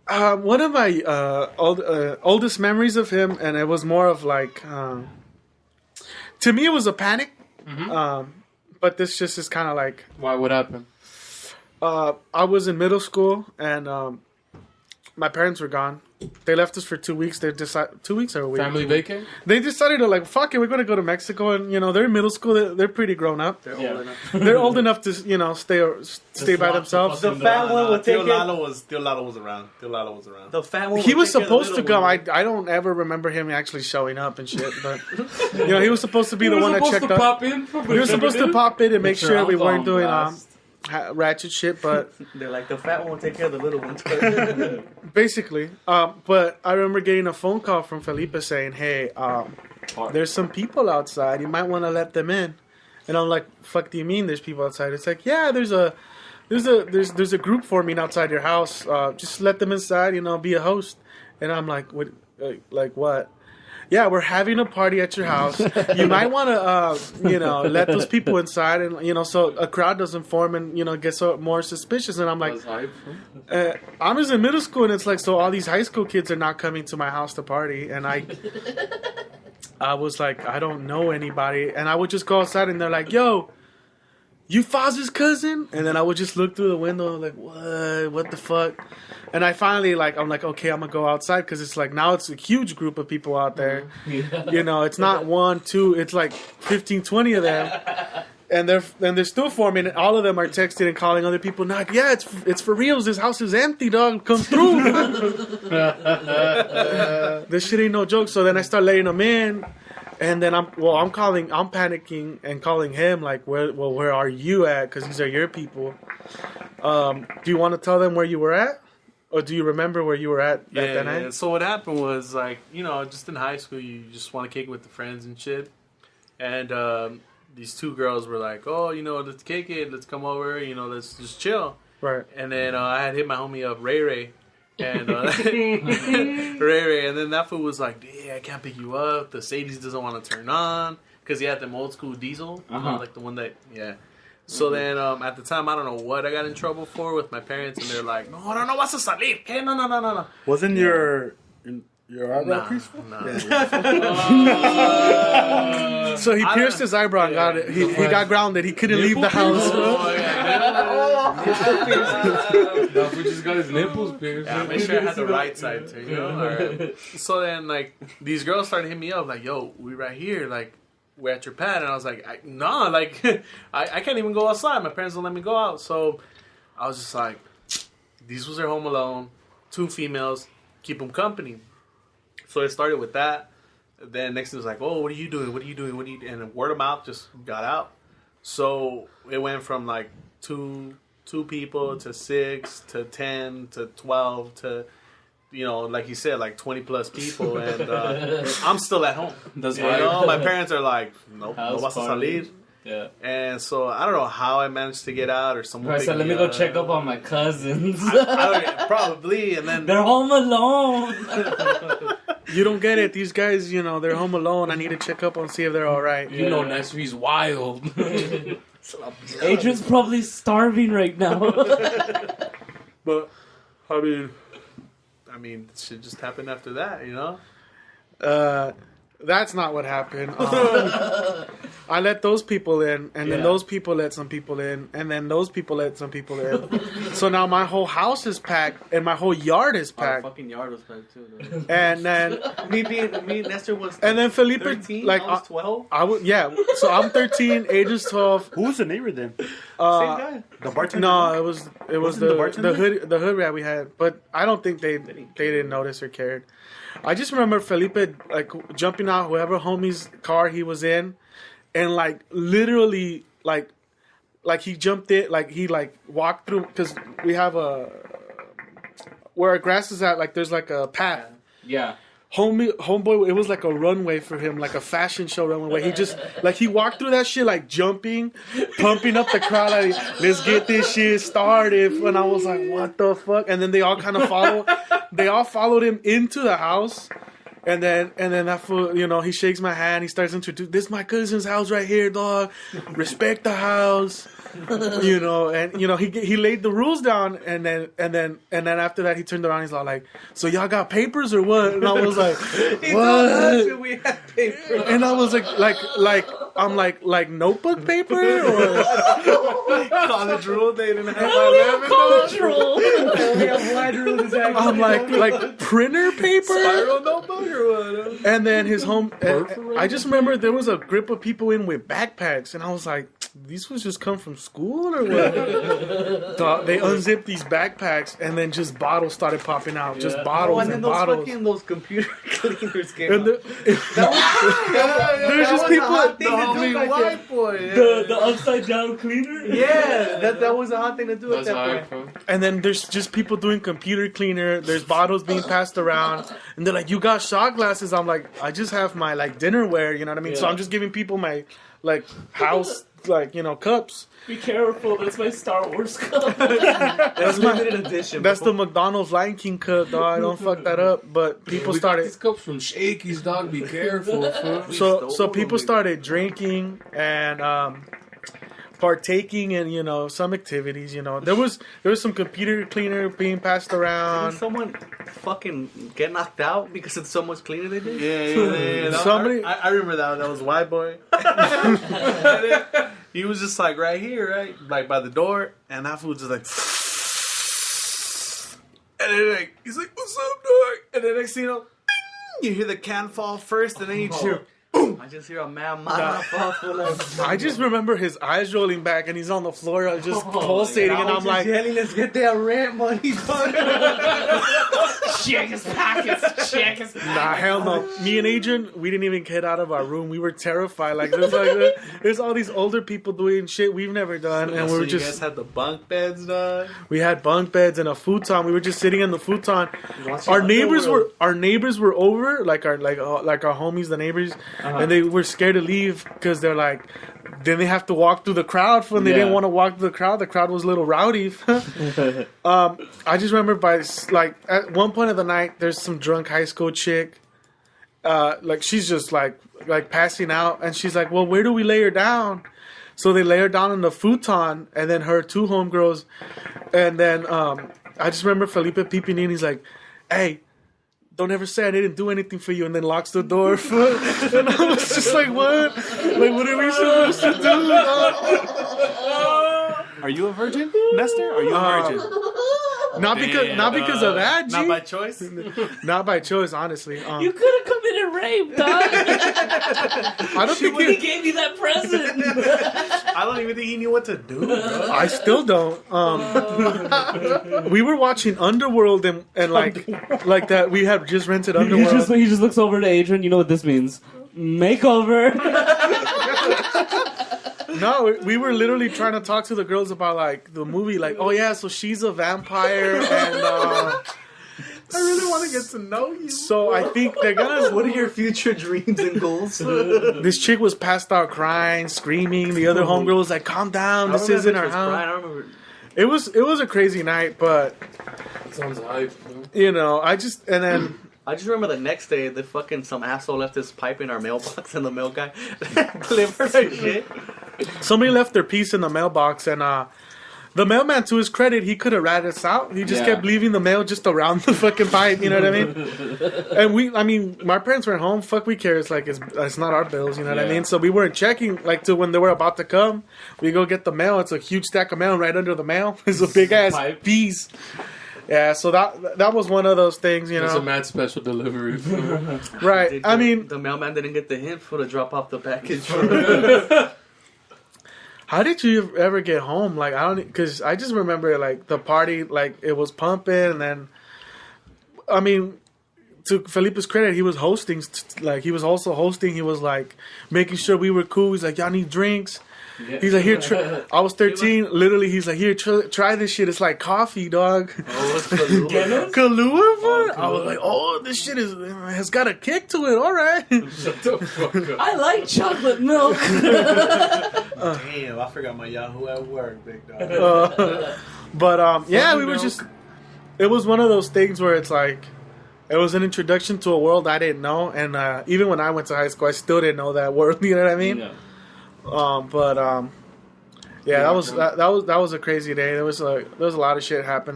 One of my oldest memories of him, and it was more of like, to me, it was a panic. Mm-hmm. But this just is kind of like... Why? What happened? I was in middle school, and my parents were gone. They left us for 2 weeks. They decided 2 weeks or a week. Family vacay? They decided to like, fuck it, we're gonna go to Mexico, and they're in middle school. They're pretty grown up. They're old enough. They're old enough to stay by themselves. The fat one would take it. Tio Lalo was around. The fat one. He was supposed to come. I don't ever remember him actually showing up and shit. But he was supposed to be the one that checked up. He was supposed to pop in and make sure we weren't doing ratchet shit. But they're like, the fat one will take care of the little ones. basically, but I remember getting a phone call from Felipe saying, "Hey, there's some people outside. You might want to let them in." And I'm like, "Fuck, do you mean there's people outside?" It's like, "Yeah, there's a group forming outside your house. Just let them inside. Be a host." And I'm like, "What? Like what?" "Yeah, we're having a party at your house. You might want to, let those people inside, and so a crowd doesn't form and get so more suspicious." And I'm like, I'm just in middle school, and it's like, so all these high school kids are not coming to my house to party, and I was like, I don't know anybody, and I would just go outside, and they're like, "Yo, you Foz's cousin?" And then I would just look through the window, like, what the fuck? And I finally, I'm like, okay, I'm going to go outside, because it's like, now it's a huge group of people out there. Yeah. It's not 1, 2, it's like 15, 20 of them. And they're still forming, and all of them are texting and calling other people, and like, "Yeah, it's for reals. This house is empty, dog. Come through." This shit ain't no joke. So then I start letting them in. And then I'm panicking and calling him, like, where are you at? Because these are your people. Do you want to tell them where you were at? Or do you remember where you were at that night? Yeah. So what happened was, like, just in high school, you just want to kick it with the friends and shit. And these two girls were like, "Oh, let's kick it. Let's come over. Let's just chill." Right. And then I had hit my homie up, Ray. And Ray, and then that fool was like, "Yeah, I can't pick you up. The Sadies doesn't want to turn on because he had them old school diesel, like the one that, yeah." So then at the time, I don't know what I got in trouble for with my parents, and they're like, "No, vas a salir. ¿Qué? No. Wasn't your eyebrow peaceful? No. So he pierced his eyebrow and got it. He got grounded. He couldn't leave the house. No, we just got his nipples pierced. Yeah, make sure I had the right side too, All right. So then, like, these girls started hitting me up, like, "Yo, we right here, like, we're at your pad." And I was like, "Nah, like, I can't even go outside. My parents don't let me go out." So I was just like, these was their home alone, 2 females, keep them company. So it started with that. Then next thing was like, "Oh, what are you doing? And word of mouth just got out. So it went from like two people to 6 to 10 to 12 to, like you said, like 20 plus people, and I'm still at home. That's my parents are like, "Nope, no vas a salir." Yeah. And so I don't know how I managed to get out, or someone. Right, so let me go check up on my cousins. Probably, and then they're home alone. You don't get it. These guys, they're home alone. I need to check up on see if they're all right. Next week's wild. Adrian's probably starving right now. But I mean, shit just happened after that, That's not what happened. I let those people in, and then those people let some people in, and then those people let some people in. So now my whole house is packed, and my whole yard is packed. Our fucking yard was packed too, though. And then me and Nestor was. And then Felipe, 13, like, I was 12. So I'm 13, age is 12. Who was the neighbor then? Same guy. The bartender? No, it was the bartender? the hood rat we had, but I don't think they didn't notice or cared. I just remember Felipe like jumping out whoever homie's car he was in, and like literally like he jumped it, like he like walked through, because we have where our grass is at, like there's like a path. Yeah. Homeboy, it was like a runway for him, like a fashion show runway. He just, like, he walked through that shit, like, jumping, pumping up the crowd, like, "Let's get this shit started." And I was like, what the fuck? And then they all kind of followed him into the house. And then that fool, he shakes my hand. He starts introducing, "This is my cousin's house right here, dog. Respect the house." You know, and you know he laid the rules down, and then after that he turned around. He's all like, "So y'all got papers or what?" And I was like, "What?" We had paper. And I was like notebook paper or College rule. They didn't have College rule. We have wide rules. I'm like printer paper. spiral notebook or what? And then his home. I just remember there was a group of people in with backpacks, and I was like, "These ones just come from school or what?" Dog, they unzipped these backpacks, and then just bottles started popping out, just bottles and then and those bottles. fucking those computer cleaners came And out. there's just people. hot thing The to do homie back white boy. The upside down cleaner. then. Yeah, that was a hot thing to do at That's that hype, point. bro. And then there's just people doing computer cleaner. There's bottles being passed around, and they're like, "You got shot glasses?" I'm like, "I just have my like dinnerware," you know what I mean? So Yeah. I'm just giving people my like house like cups. Be careful, that's my Star Wars cup. That's limited edition. That's bro. the McDonald's Lion King cup, dog. Don't fuck that up. But people We got started these cups from Shakey's, dog. Be careful, fool. so people started drinking and partaking in some activities. There was some computer cleaner being passed Didn't around. someone fucking get knocked out because it's so much cleaner they did? Yeah. Somebody- I remember that. That was white boy. He was just like right here, right, like by the door, and that fool just like. And then like he's like, "What's up, dog?" And then next thing you know, ding, you hear the can fall first, and then you just hear. I just hear a man fall full of. I just remember his eyes rolling back and he's on the floor just pulsating, and I'm like, yelling, "Let's get that rent money, dog." Check his pockets. Check his pockets. nah, hell no. Me and Adrian, we didn't even get out of our room. We were terrified. Like there's all these older people doing shit we've never done, and we So were you just guys had the bunk beds, dog. we had bunk beds and a futon. We were just sitting in the futon. Watching Our neighbors Underworld. were over, like our homies, the neighbors, and they were scared to leave because they're like, then they have to walk through the crowd. When they didn't want to walk through the crowd was a little rowdy. I just remember at one point of the night, there's some drunk high school chick. Like she's just like passing out, and she's like, "Well, where do we lay her down?" So they lay her down in the futon, and then her two homegirls, and then I just remember Felipe peeping in. He's like, "Hey, don't ever say I didn't do anything for you," and then locks the door. And I was just like, "What? Like, what are we supposed to do?" Are you a virgin, Nestor? Are you a virgin? Not because of that, G. Not by choice. Not by choice, honestly. You could have committed rape, dog. I don't think When he gave you that present. I don't even think he knew what to do, bro. I still don't. We were watching Underworld and like that. We had just rented Underworld. He just looks over to Adrian. You know what this means? Makeover. No, we were literally trying to talk to the girls about like the movie. Like, oh yeah, so she's a vampire, and I really want to get to know you. so I think they're gonna. What are your future dreams and goals? This chick was passed out crying, screaming. The other homegirl was like, "Calm down, this isn't our house." I remember. It was a crazy night, but Sounds hype, bro. I just I just remember the next day, some asshole left his pipe in our mailbox, and the mail guy delivered our shit. somebody left their piece in the mailbox, and the mailman, to his credit, he could have ratted us out. He just kept leaving the mail just around the fucking pipe. You know what I mean? And my parents were at home. Fuck, we care. It's like it's not our bills. You know what I mean? So we weren't checking like till when they were about to come. We go get the mail. It's a huge stack of mail right under the mail. It's a big ass Pipe. piece. Yeah, so that was one of those things, It's a mad special delivery. Right. I mean, the mailman didn't get the hint for to drop off the package. how did you ever get home? Like, because I just remember like the party, like it was pumping, and then, I mean, to Felipe's credit, he was hosting, like he was also hosting. He was like making sure we were cool. He's like, y'all need drinks. Yeah. He's like, here, I was 13. Literally, he's like, here, try this shit. It's like coffee, dog. Oh, it's Kahlua. Kahlua? I was like, oh, this shit has got a kick to it. All right. Shut the fuck up. I like chocolate milk. Damn, I forgot my Yahoo at work, big dog. But yeah, we were just. It was one of those things where it's like, it was an introduction to a world I didn't know, and even when I went to high school, I still didn't know that world. You know what I mean? Yeah. Yeah, that was a crazy day. There was a lot of shit happened.